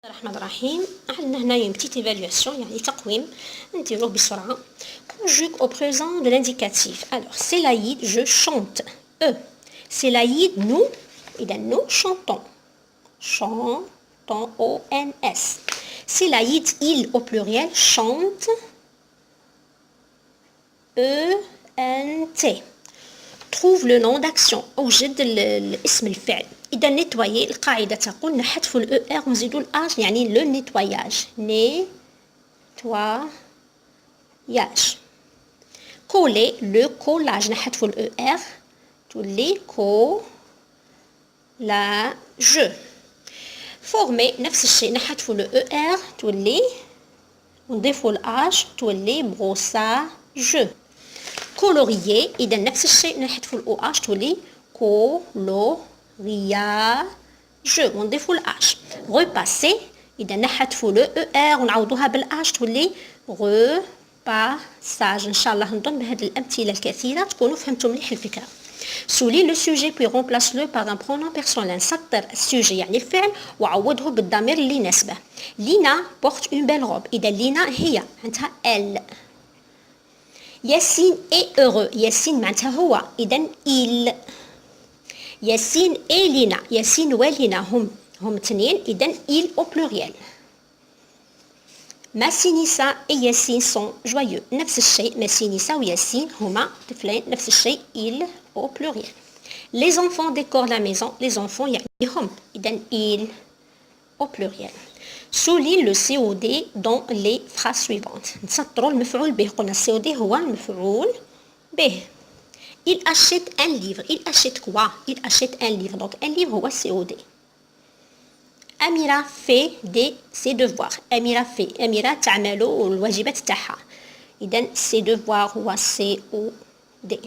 الرحمن الرحيم. عندنا هنايا petite évaluation يعني تقويم نديروه بسرعة. Conjugue au présent de l'indicatif. Alors c'est l'Aïd, je chante. C'est l'Aïd, nous. إذا nous chantons. Chantons O-N-S. C'est l'Aïd, il au pluriel chante. E-N-T. Trouve le nom d'action. أوجد الاسم الفعل. إذا nettoyer القاعدة تقول نحذف ال ER ونزيدو الأج يعني le nettoyage. Nettoyage. Coller le collage نحذف ال ER تولي collage. Former نفس الشيء نحذف ال ER تولي ونضيفو الأج تولي brossage. colorier إذا نفس الشيء نحذف ال OH تولي coloriage ونضيفو الأج. repasser إذا نحذفو ل ER ونعوضوها بالأج تولي repassage. إن شاء الله نظن بهذه الأمثلة الكثيرة تكونوا فهمتوا مليح الفكرة. souligne le sujet puis remplace-le par un pronom personnel. سطر السوجي يعني الفعل وعوضه بالضمير اللي يناسبه. لينا porte une belle robe. إذا لينا هي عندها elle. ياسين est heureux. ياسين معناتها هو إذا il. ياسين et لينا. ياسين ولينا هم اثنين إذا il au pluriel. ماسينيسا et ياسين sont joyeux. نفس الشيء ماسينيسا وياسين هما طفلين نفس الشيء il au pluriel. Les enfants décorent la maison. Les enfants يعني هم إذا il au pluriel. souligne le COD dans les phrases suivantes. نسطروا المفعول به. قلنا COD هو المفعول به. il achète un livre. il achète quoi? il achète un livre. donc un livre هو COD. أميرة fait ses devoirs. أميرة تعمل الواجبات تاعها. إذا ses devoirs هو COD.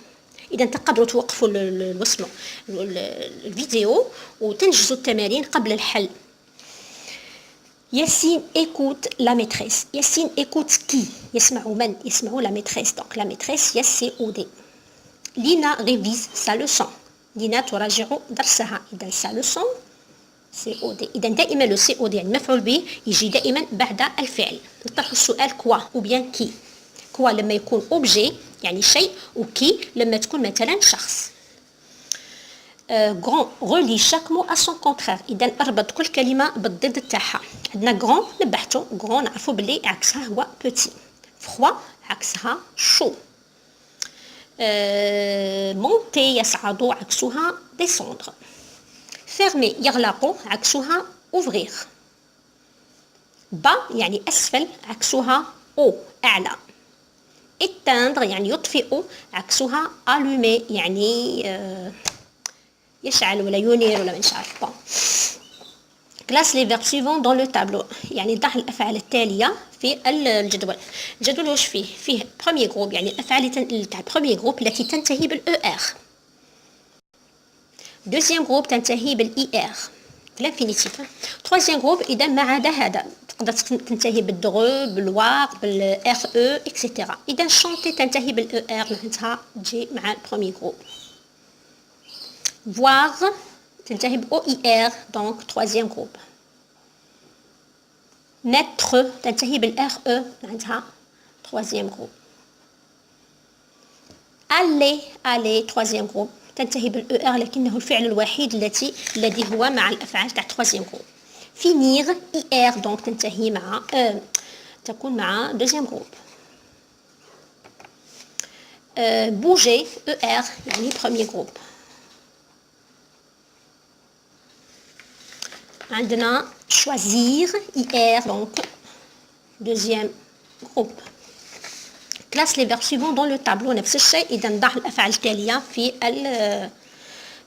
إذا تقدروا توقفوا الوصلوا الفيديو وتنجزوا التمارين قبل الحل. Yassine écoute la maîtresse. Yassine écoute qui? يسمع من؟ يسمع la maîtresse. donc la maîtresse COD. Lina révise sa leçon. Lina تراجع درسها. إذا sa leçon COD. إذا دائما le COD يعني مفعول به يجي دائما بعد الفعل. نطرح السؤال quoi ou bien qui. quoi لما يكون objet يعني شيء و qui لما تكون مثلا شخص. grand relie chaque mot à son contraire. إذا أربط كل كلمة بالضد تاعها. عندنا grand نبحثوا grand نعرفوا بلي عكسها هو petit. froid عكسها chaud. monter يصعد عكسها descendre. fermer يغلق عكسها ouvrir. bas يعني أسفل عكسها haut أعلى. éteindre يعني يطفئ عكسها allumer يعني يشعل ولا ينير ولا مش عارف. classe les verbes suivants dans le tableau. يعني ضع الأفعال التالية في الجدول. الجدول واش فيه premier groupe يعني الأفعال تاع premier groupe التي تنتهي بالER. deuxième groupe تنتهي بالIR في l'infinitif. troisième groupe إذا ما عدا هذا تقدر تنتهي بالدغو بالواق بالRE etc. إذا chanter تنتهي بالER معناتها تجي مع premier groupe. voir تنتهي ب OIR donc troisième groupe. mettre تنتهي بالRE معناتها troisième groupe. aller troisième groupe تنتهي بالER لكنه الفعل الوحيد الذي هو مع الأفعال تاع troisième groupe. finir IR donc تنتهي مع تكون مع deuxième groupe. bouger ER يعني premier groupe. عندنا choisir IR donc deuxième groupe. classe les verbes suivants dans le tableau. نفس الشيء إذا نضع الأفعال التالية في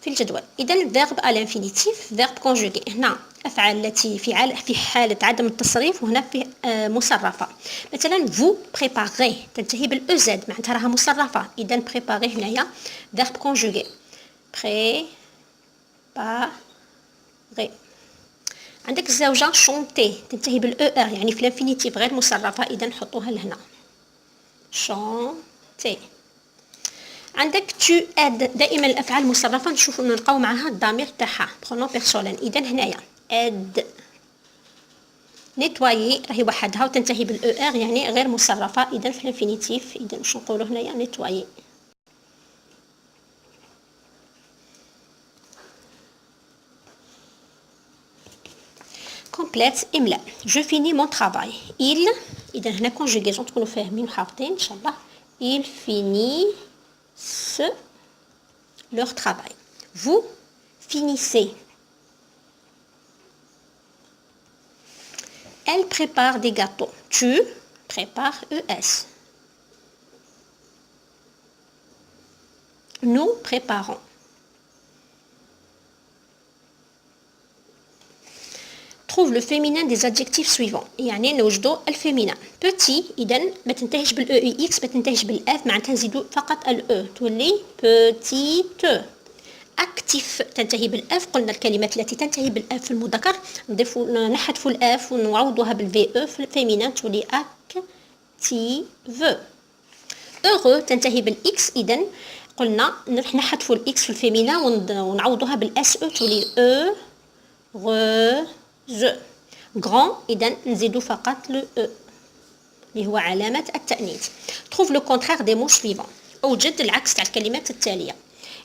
الجدول. إذا الverbe à l'infinitif verbe conjugué. هنا أفعال التي في حالة عدم التصريف وهنا في مصرفة. مثلا vous préparez تنتهي بالEZ معناتها راها مصرفة. إذا préparer هنايا verbe conjugué. préparer. عندك الزوجة شونتي تنتهي بالER يعني في الانفينيتيف غير مصرفة. إذا نحطوها لهنا شونتي. عندك tu aides دائما الأفعال المصرفة نلقاو معها الضمير تاعها pronom personnel. إذا هنايا aide نيتوايي راهي وحدها وتنتهي بالاو ار يعني غير مصرفه، اذا في الانفينيتيف اذا واش نقولوا هنايا نيتوايي. كومبليت املاء. جو فيني مون ترافاي. il اذا هنا كونجوغيزون تكونوا فاهمين وحافظين ان شاء الله. il finissent leur travail. vous finissez. Elle prépare des gâteaux. Tu prépares ES. Nous préparons. Trouve le féminin des adjectifs suivants. يعني نوجدوا الفيمينا. petit إذا ما تنتهيش بالاو اي اكس، ما تنتهيش بالاف، معناتها نزيدوا فقط الاو تولي petite. اكتيف تنتهي بالاف، قلنا الكلمات التي تنتهي بالاف في المذكر نضيفوا نحذفوا الاف ونعوضوها بالفي او في الفيمينان تولي اكتيف. heureux تنتهي بالاكس، اذا قلنا نحذفوا الاكس في الفيمينان ونعوضوها بالاس او تولي heureuse. grand اذا نزيدوا فقط لو او اللي هو علامه التانيث. trouve le contraire des mots suivants. اوجد العكس تاع الكلمات التاليه.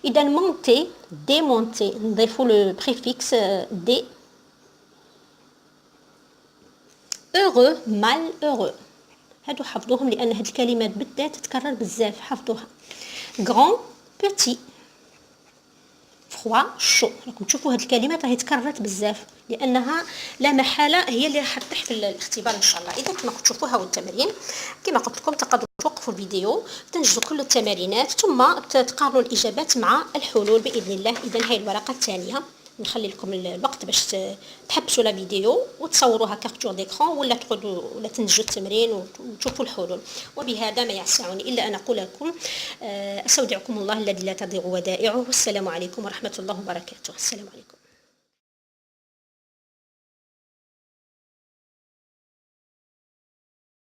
إذا monter démonter نضيفوا لو بريفيكس دي. heureux malheureux هادو حفظوهم لأن هاد الكلمات بالذات تتكرر بزاف، حفظوها. grand petit froid chaud. راكم تشوفوا هاد الكلمات راهي تكررت بزاف لأنها لا محالة هي اللي راح تطيح في الاختبار إن شاء الله. إذا كما تشوفوها والتمارين كما قلت لكم تقدروا توقفوا الفيديو تنجزوا كل التمارينات ثم تقارنوا الإجابات مع الحلول بإذن الله. إذا هاي الورقة الثانية نخلي لكم الوقت باش تحبسوا لا فيديو وتصوروها كابتور ديكران ولا تقعدوا ولا تنجزوا التمرين وتشوفوا الحلول. وبهذا ما يسعني إلا أن أقول لكم أستودعكم الله الذي لا تضيع ودائعه، والسلام عليكم ورحمة الله وبركاته. السلام عليكم.